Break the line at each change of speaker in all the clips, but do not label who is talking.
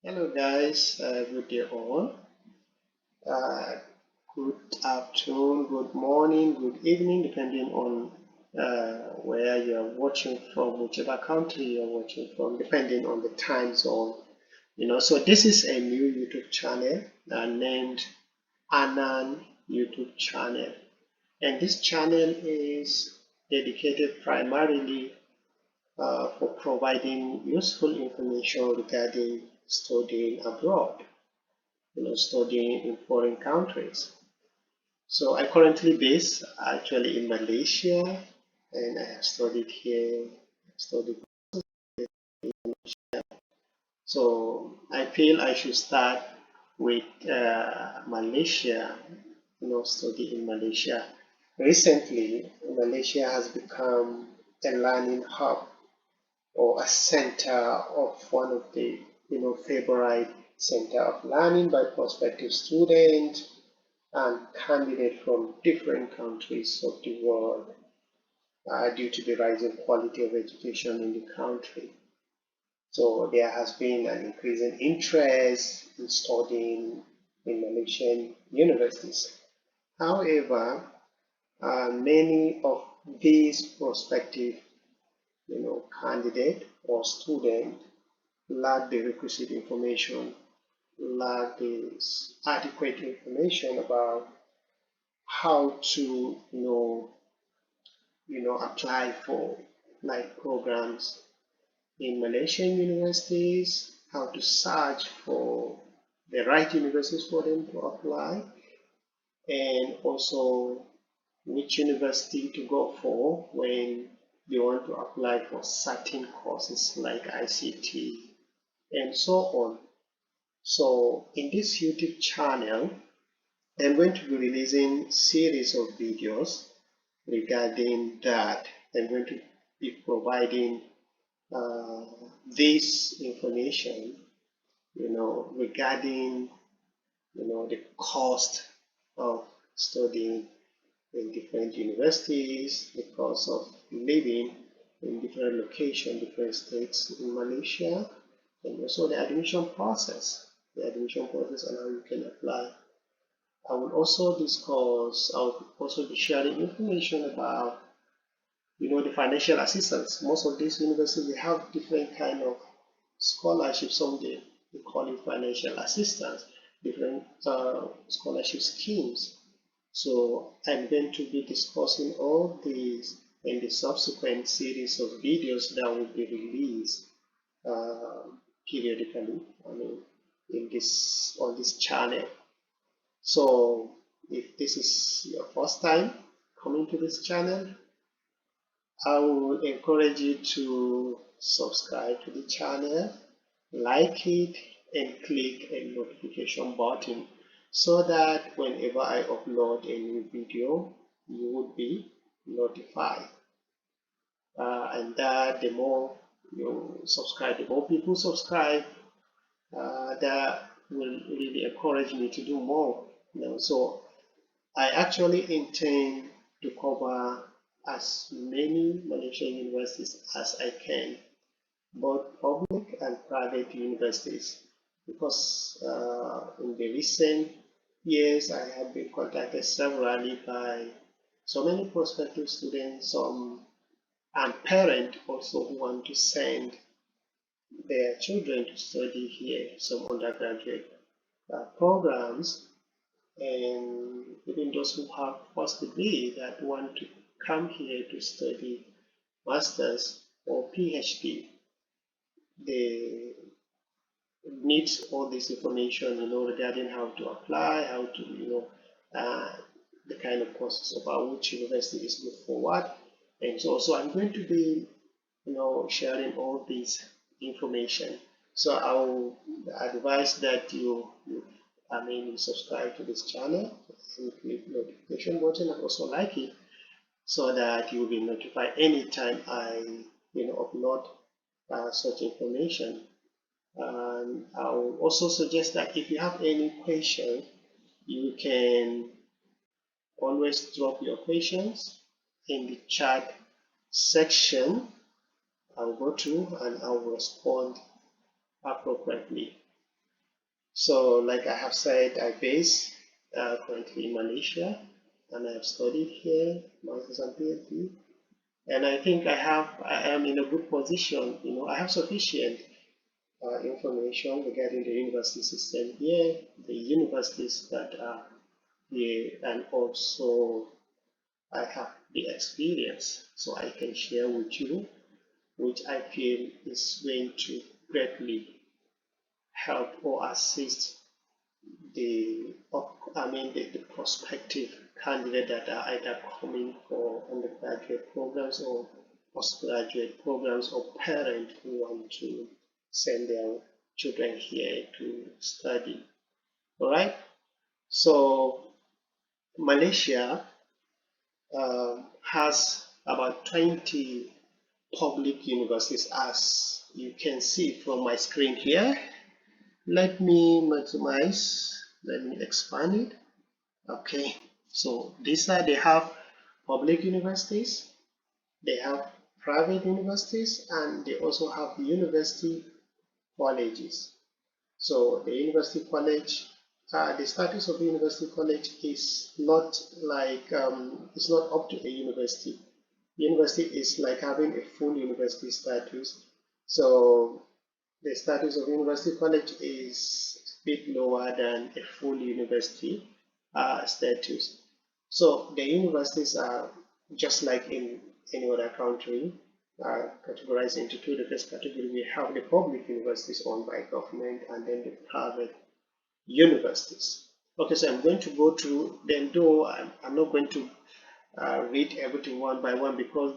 Hello guys, good day all. Uh, Good afternoon, good morning, good evening, depending on where you're watching from, whichever country you're watching from, depending on the time zone. So this is a new YouTube channel named ANAN YouTube channel, and this channel is dedicated primarily for providing useful information regarding studying abroad, studying in foreign countries. So I currently based actually in Malaysia, and I have studied here, studied. So I feel I should start with Malaysia, study in Malaysia. Recently, Malaysia has become a learning hub or a center of one of the favorite center of learning by prospective students and candidates from different countries of the world due to the rising quality of education in the country. So there has been an increasing interest in studying in Malaysian universities. However, many of these prospective candidate or student lack the requisite information, lack the adequate information about how to apply for like programs in Malaysian universities, how to search for the right universities for them to apply, and also which university to go for when they want to apply for certain courses like ICT and so on. So in this YouTube channel, I'm going to be releasing series of videos regarding that. I'm going to be providing uh, this information, regarding, the cost of studying in different universities, the cost of living in different locations, different states in Malaysia, and also the admission process, and how you can apply. I will also be sharing information about, the financial assistance. Most of these universities, they have different kind of scholarships. Some they call it financial assistance, different scholarship schemes. So I'm going to be discussing all these in the subsequent series of videos that will be released periodically. I mean, on this channel. So if this is your first time coming to this channel, I will encourage you to subscribe to the channel, like it, and click a notification button so that whenever I upload a new video, you would be notified. And that the more you subscribe, the more people subscribe, that will really encourage me to do more. So I actually intend to cover as many Malaysian universities as I can, both public and private universities, because in the recent years I have been contacted severally by so many prospective students, some and parents also who want to send their children to study here, some undergraduate programs, and even those who have first degree that want to come here to study masters or PhD. They need all this information, regarding how to apply, how to, the kind of courses about which university is good for what. And so I'm going to be, sharing all this information. So I will advise that you subscribe to this channel and click notification button and also like it so that you will be notified anytime I upload such information. And I will also suggest that if you have any question, you can always drop your questions in the chat section. I'll go through and I will respond appropriately. So, like I have said, I base currently in Malaysia, and I have studied here, master's and PhD. And I think I am in a good position. I have sufficient information regarding the university system here, the universities that are here, and also I have the experience, so I can share with you, which I feel is going to greatly help or assist the prospective candidate that are either coming for undergraduate programs or postgraduate programs, or parents who want to send their children here to study. All right. So Malaysia has about 20 public universities, as you can see from my screen here. Let me maximize, let me expand it. Okay, so they have public universities, they have private universities, and they also have university colleges. So the university college, the status of the university college is not like it's not up to a university. University is like having a full university status. So the status of university college is a bit lower than a full university status. So the universities are just like in any other country, categorized into two. The first category, we have the public universities owned by government, and then the private universities. Okay, so I'm going to go through them, though I'm not going to read everything one by one, because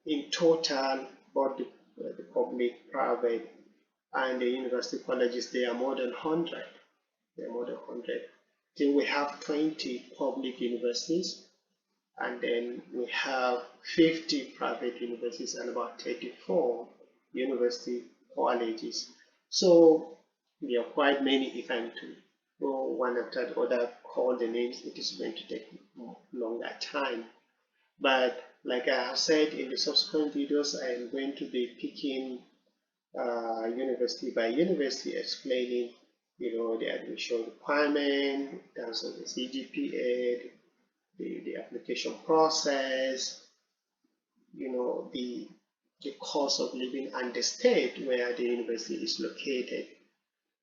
in total, both the public, private, and the university colleges, they are more than 100. They are more than 100. Then we have 20 public universities, and then we have 50 private universities and about 34 university colleges. So there are quite many. If I'm to go one after the other, call the names, it is going to take longer time. But like I have said in the subsequent videos, I am going to be picking university by university, explaining the admission requirement in terms of the CGPA, the application process, the cost of living, and the state where the university is located,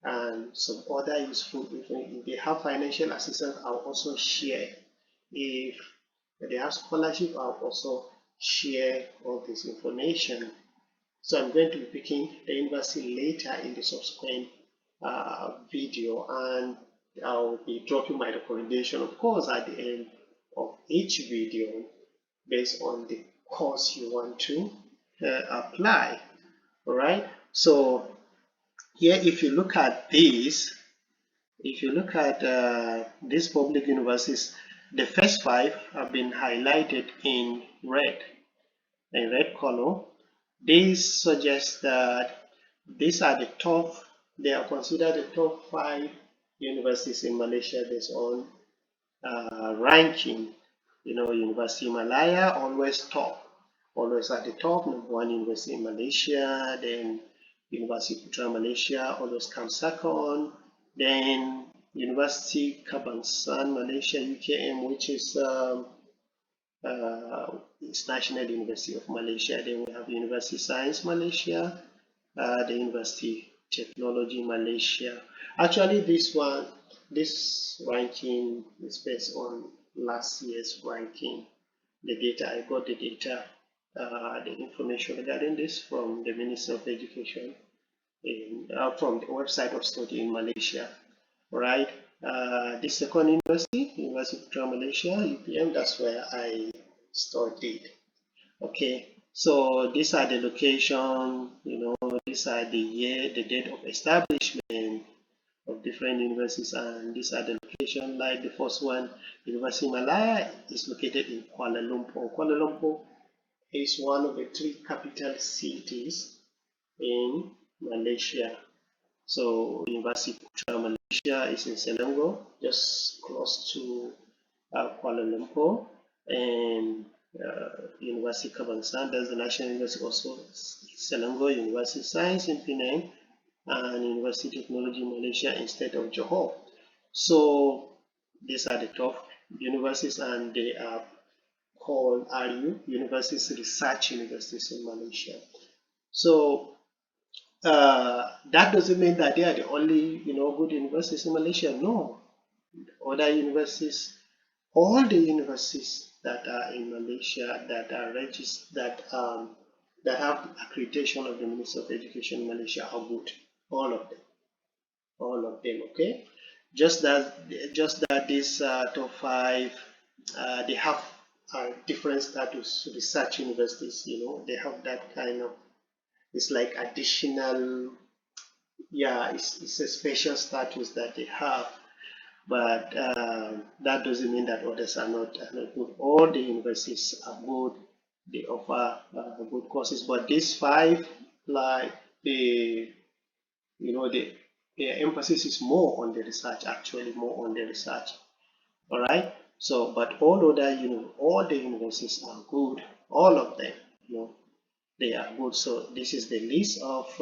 and some other useful information. If they have financial assistance, I'll also share. If they have scholarship, I'll also share all this information. So I'm going to be picking the university later in the subsequent video, and I'll be dropping my recommendation, of course, at the end of each video, based on the course you want to apply. All right. So here, if you look at this, if you look at these public universities, the first 5 have been highlighted in red color. This suggests that these are the top, they are considered the top 5 universities in Malaysia based on ranking. University Malaya always top, always at the top. #1 university in Malaysia, then University Putra Malaysia always comes second, then University Kebangsaan Malaysia UKM, which is National University of Malaysia. Then we have University Science Malaysia, the University Technology Malaysia. Actually, this ranking is based on last year's ranking. The data, I got the data, the information regarding this from the Minister of Education, from the website of Study in Malaysia. Right. The second university, University of Malaysia, UPM, that's where I studied. Okay, so these are the location, these are the year, the date of establishment of different universities, and these are the location. Like the first one, University Malaya, is located in Kuala Lumpur. Kuala Lumpur is one of the 3 capital cities in Malaysia. So University Putra Malaysia is in Selangor, just close to Kuala Lumpur, and University Kebangsaan, that's the National University, also Selangor. University Science in Penang, and University of Technology Malaysia instead of Johor. So these are the top universities, and they are called RU, Universities Research Universities in Malaysia. So that doesn't mean that they are the only good universities in Malaysia. No, other universities, all the universities that are in Malaysia that are registered, that have accreditation of the Ministry of Education in Malaysia are good. All of them, okay. Just that these top five, they have different status. Research universities, they have that kind of, it's like additional, yeah, it's a special status that they have. But that doesn't mean that others are not good. All the universities are good. They offer good courses, but these five, like the the emphasis is more on the research, actually more on the research. All right. So, but all the universities are good. All of them, they are good. So this is the list of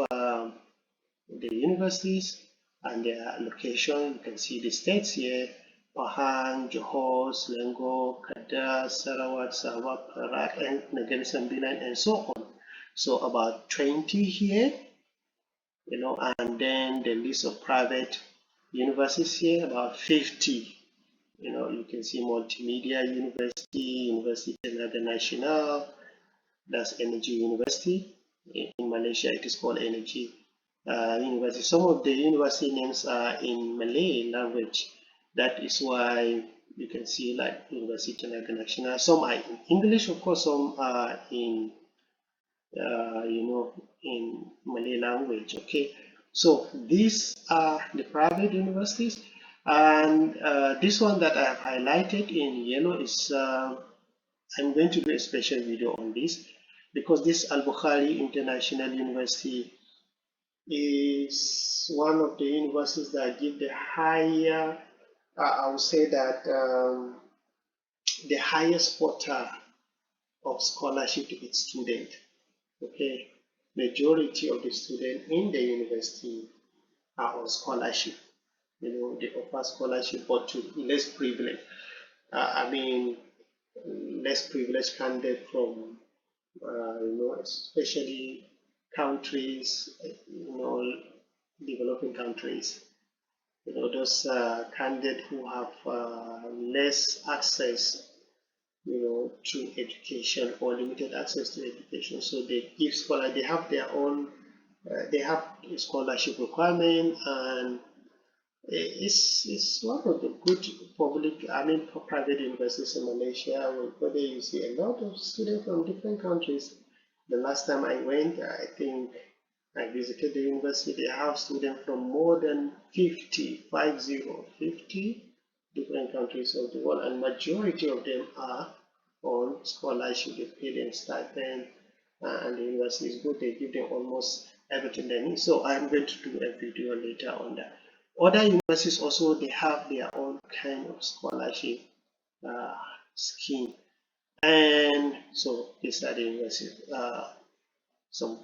the universities and their location. You can see the states here: Pahang, Johor, Selangor, Kedah, Sarawak, Sabah, Perak, and Negeri Sembilan, and so on. So about 20 here, and then the list of private universities here, about 50. You can see Multimedia University, University Nasional, that's Energy University. In Malaysia, it is called Energy University. Some of the university names are in Malay language. That is why you can see like University Nasional. Some are in English, of course. Some are in in Malay language. Okay, so these are the private universities, and this one that I have highlighted in yellow is I'm going to do a special video on this, because this Al-Bukhari International University is one of the universities that give the higher, I would say that the highest quota of scholarship to its students. Okay, majority of the students in the university are on scholarship. They offer scholarship, but to less privileged. I mean, less privileged candidate from, especially countries, developing countries. Those candidates who have less access to education, or limited access to education. So they give scholar, they have their own, they have a scholarship requirement, and it's one of the good public, I mean, private universities in Malaysia, where you see a lot of students from different countries. The last time I went, I think I visited the university. They have students from more than 50 different countries of the world, and majority of them are on scholarship. They pay them stipend, and the university is good. They give them almost everything they need. So I'm going to do a video later on that. Other universities also, they have their own kind of scholarship scheme, and so these are the universities. Some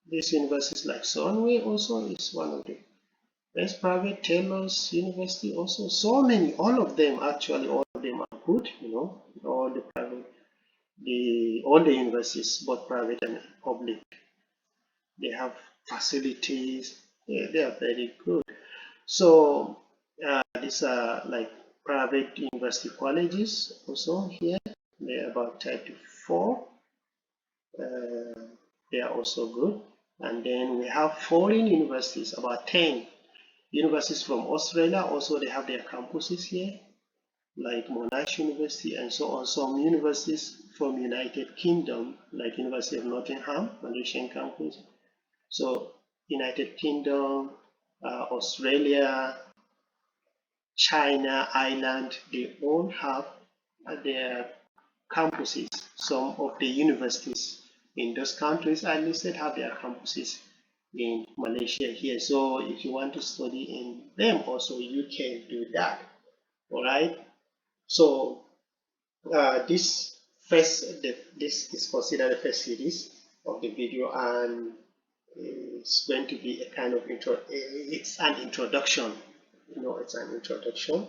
these universities like Sunway also is one of the best private. Taylor's University also. So many, all of them actually, all of them are good. All the private, all the universities, both private and public, they have facilities. Yeah, they are very good. So these are like private university colleges also here. They are about 34. They are also good. And then we have foreign universities, about 10 universities from Australia. Also, they have their campuses here, like Monash University and so on. Some universities from United Kingdom, like University of Nottingham, Malaysian campus. So United Kingdom, Australia, China, Ireland, they all have their campuses. Some of the universities in those countries I listed have their campuses in Malaysia here. So if you want to study in them also, you can do that. All right. So this is considered the first series of the video, and it's going to be a kind of it's an introduction. It's an introduction.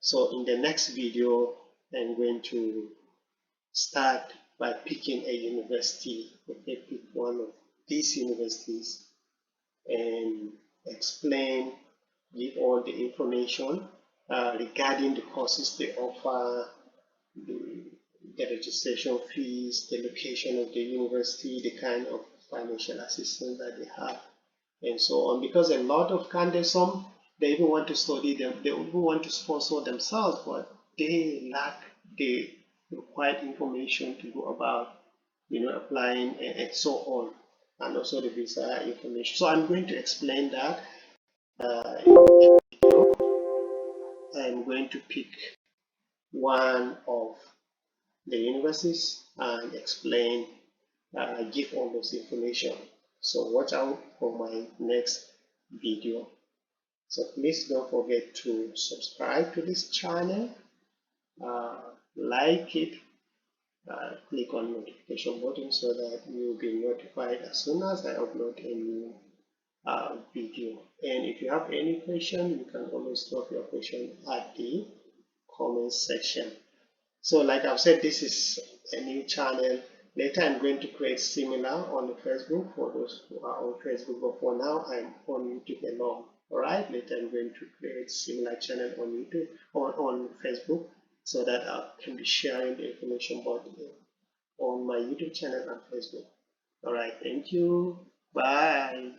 So in the next video, I'm going to start by picking a university. Okay, pick one of these universities and explain, give all the information regarding the courses they offer, the registration fees, the location of the university, the kind of financial assistance that they have, and so on. Because a lot of candidates, some they even want to study them, they even want to sponsor themselves, but they lack the required information to go about, applying and so on, and also the visa information. So I'm going to explain that in the next video. I'm going to pick one of the universities and explain, give all those information. So watch out for my next video. So please don't forget to subscribe to this channel, like it, click on notification button so that you'll be notified as soon as I upload a new video. And if you have any question, you can always drop your question at the comment section. So like I've said, this is a new channel. Later I'm going to create similar on the Facebook for those who are on Facebook, but for now I'm on YouTube alone. Alright, later I'm going to create similar channel on YouTube or on Facebook so that I can be sharing the information both on my YouTube channel and Facebook. Alright, thank you. Bye.